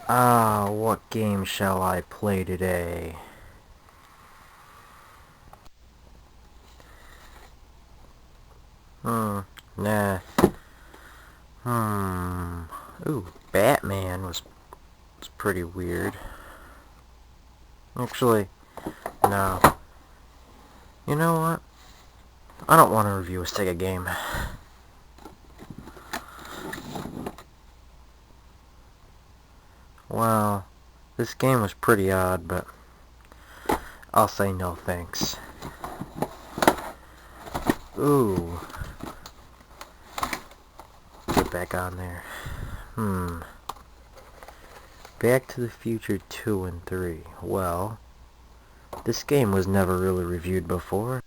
Ah, what game shall I play today? Nah. Ooh, Batman was pretty weird. Actually, no. You know what? I don't want to review a Sega game. Well, this game was pretty odd, but I'll say no thanks. Ooh. Get back on there. Back to the Future 2 and 3. Well, this game was never really reviewed before.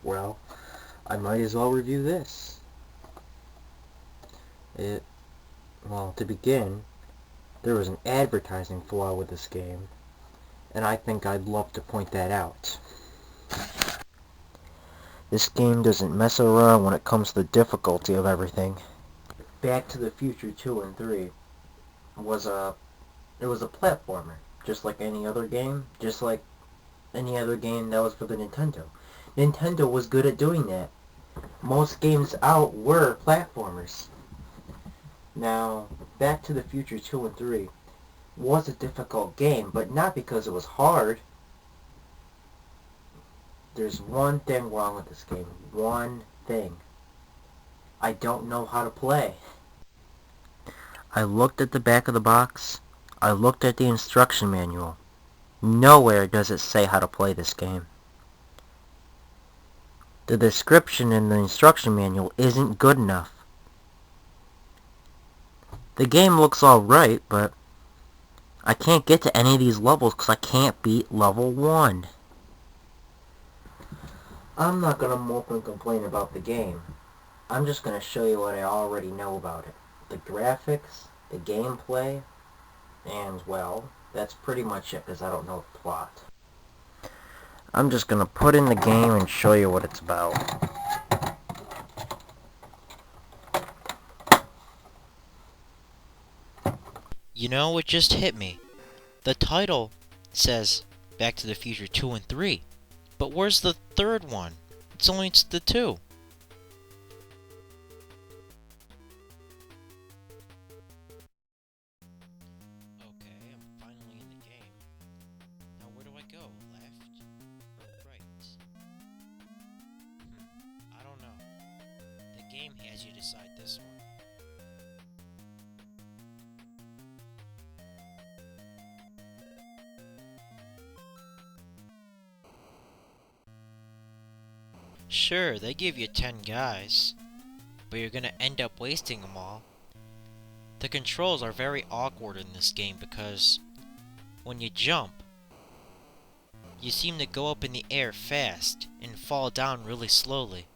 Well, I might as well review this. Well, to begin, there was an advertising flaw with this game, and I think I'd love to point that out. This game doesn't mess around when it comes to the difficulty of everything. Back to the Future 2 and 3 was a platformer, just like any other game, just like any other game that was for the Nintendo. Nintendo was good at doing that. Most games out were platformers. Now, Back to the Future 2 and 3 was a difficult game, but not because it was hard. There's one thing wrong with this game. One thing. I don't know how to play. I looked at the back of the box. I looked at the instruction manual. Nowhere does it say how to play this game. The description in the instruction manual isn't good enough. The game looks alright, but I can't get to any of these levels because I can't beat level 1. I'm not going to mope and complain about the game. I'm just going to show you what I already know about it. The graphics, the gameplay, and, well, that's pretty much it because I don't know the plot. I'm just going to put in the game and show you what it's about. You know, it just hit me. The title says Back to the Future 2 and 3. But where's the third one? It's only the 2. Okay, I'm finally in the game. Now where do I go? Left or right? I don't know. The game has you decide this one. Sure, they give you 10 guys, but you're gonna end up wasting them all. The controls are very awkward in this game because when you jump, you seem to go up in the air fast and fall down really slowly.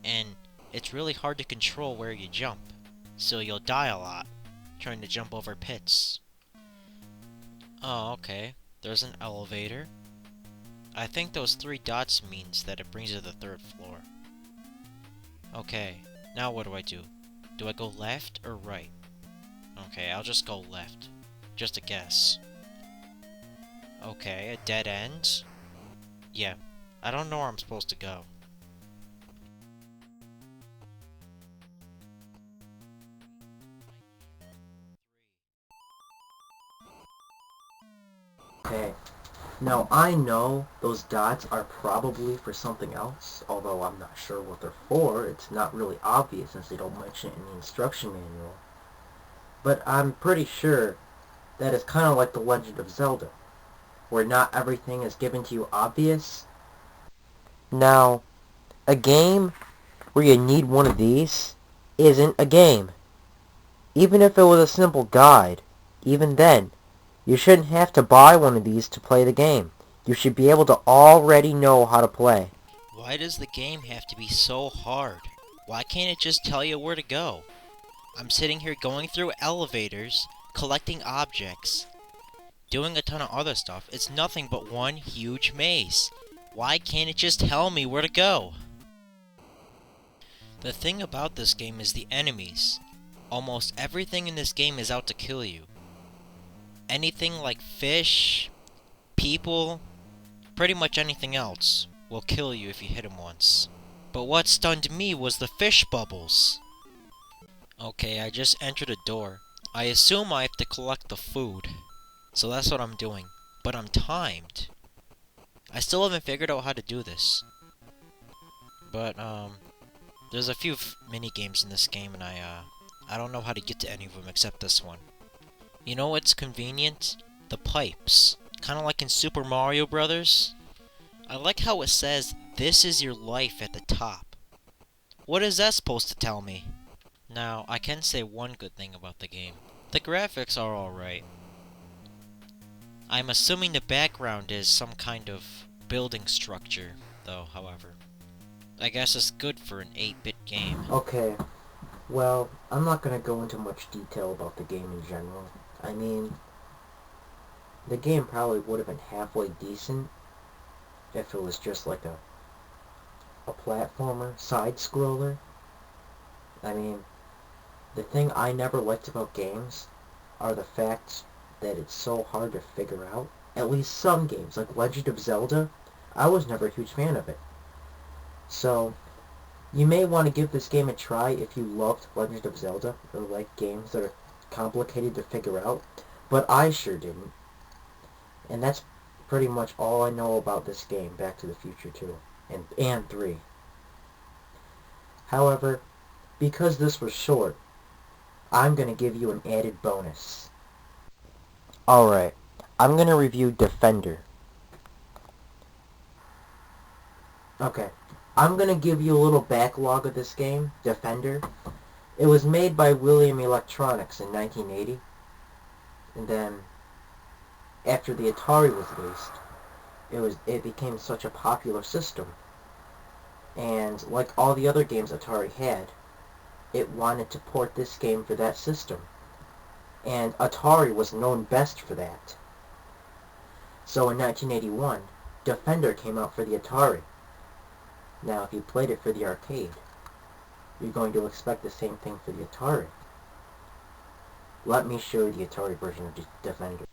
And it's really hard to control where you jump, so you'll die a lot trying to jump over pits. Oh, okay. There's an elevator. I think those 3 dots means that it brings you to the 3rd floor. Okay, now what do? Do I go left or right? Okay, I'll just go left. Just a guess. Okay, a dead end? Yeah, I don't know where I'm supposed to go. Okay. Now, I know those dots are probably for something else, although I'm not sure what they're for. It's not really obvious since they don't mention it in the instruction manual. But I'm pretty sure that it's kind of like The Legend of Zelda, where not everything is given to you obvious. Now, a game where you need one of these isn't a game. Even if it was a simple guide, even then, you shouldn't have to buy one of these to play the game. You should be able to already know how to play. Why does the game have to be so hard? Why can't it just tell you where to go? I'm sitting here going through elevators, collecting objects, doing a ton of other stuff. It's nothing but one huge maze. Why can't it just tell me where to go? The thing about this game is the enemies. Almost everything in this game is out to kill you. Anything like fish, people, pretty much anything else will kill you if you hit him once. But what stunned me was the fish bubbles. Okay, I just entered a door. I assume I have to collect the food. So that's what I'm doing. But I'm timed. I still haven't figured out how to do this. But, there's a few mini games in this game, and I don't know how to get to any of them except this one. You know what's convenient? The pipes. Kinda like in Super Mario Brothers. I like how it says, "This is your life" at the top. What is that supposed to tell me? Now, I can say one good thing about the game. The graphics are alright. I'm assuming the background is some kind of building structure, though, however. I guess it's good for an 8-bit game. Okay, well, I'm not gonna go into much detail about the game in general. I mean, the game probably would have been halfway decent if it was just like a platformer, side-scroller. I mean, the thing I never liked about games are the fact that it's so hard to figure out. At least some games, like Legend of Zelda, I was never a huge fan of it. So, you may want to give this game a try if you loved Legend of Zelda, or like games that are complicated to figure out, but I sure didn't. And that's pretty much all I know about this game, Back to the Future 2, and 3. However, because this was short, I'm going to give you an added bonus. Alright, I'm going to review Defender. Okay, I'm going to give you a little backlog of this game, Defender. It was made by William Electronics in 1980, and then after the Atari was released, it became such a popular system. And like all the other games Atari had, it wanted to port this game for that system. And Atari was known best for that. So in 1981, Defender came out for the Atari. Now if you played it for the arcade, you're going to expect the same thing for the Atari. Let me show you the Atari version of Defender.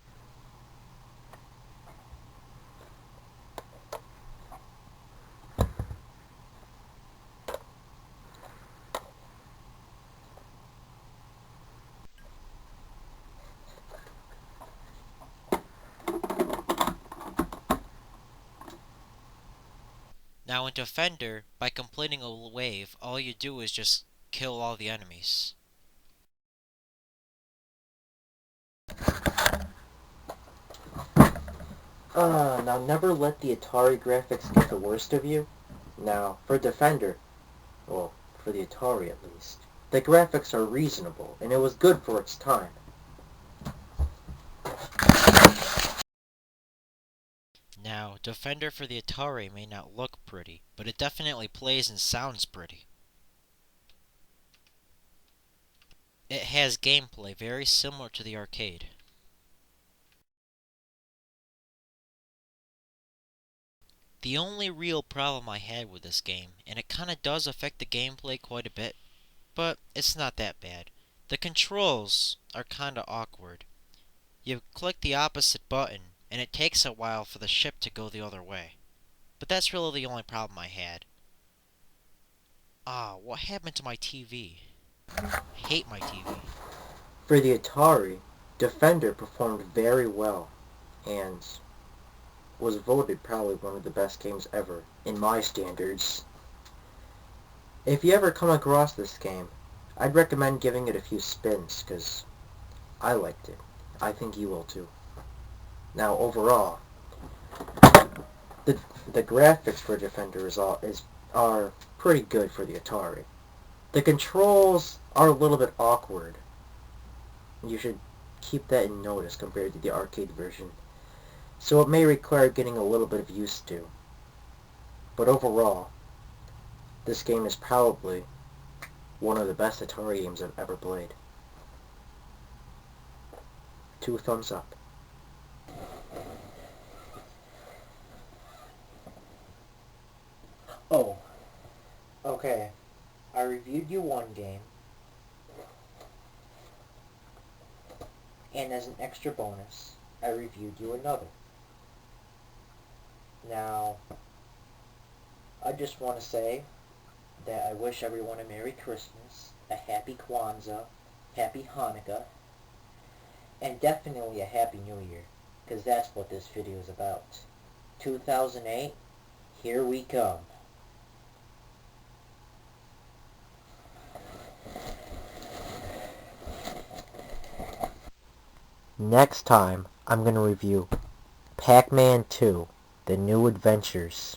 Now in Defender, by completing a wave, all you do is just kill all the enemies. Now never let the Atari graphics get the worst of you. Now, for Defender, well, for the Atari at least, the graphics are reasonable, and it was good for its time. Now, Defender for the Atari may not look pretty, but it definitely plays and sounds pretty. It has gameplay very similar to the arcade. The only real problem I had with this game, and it kinda does affect the gameplay quite a bit, but it's not that bad. The controls are kinda awkward. You click the opposite button, and it takes a while for the ship to go the other way. But that's really the only problem I had. Ah, what happened to my TV? I hate my TV. For the Atari, Defender performed very well, and was voted probably one of the best games ever, in my standards. If you ever come across this game, I'd recommend giving it a few spins, because I liked it. I think you will too. Now, overall, the the graphics for Defender are pretty good for the Atari. The controls are a little bit awkward. You should keep that in notice compared to the arcade version. So it may require getting a little bit of used to. But overall, this game is probably one of the best Atari games I've ever played. 2 thumbs up. Oh, okay. I reviewed you one game. And as an extra bonus, I reviewed you another. Now, I just want to say that I wish everyone a Merry Christmas, a Happy Kwanzaa, Happy Hanukkah, and definitely a Happy New Year, because that's what this video is about. 2008, here we come. Next time, I'm going to review Pac-Man 2, The New Adventures.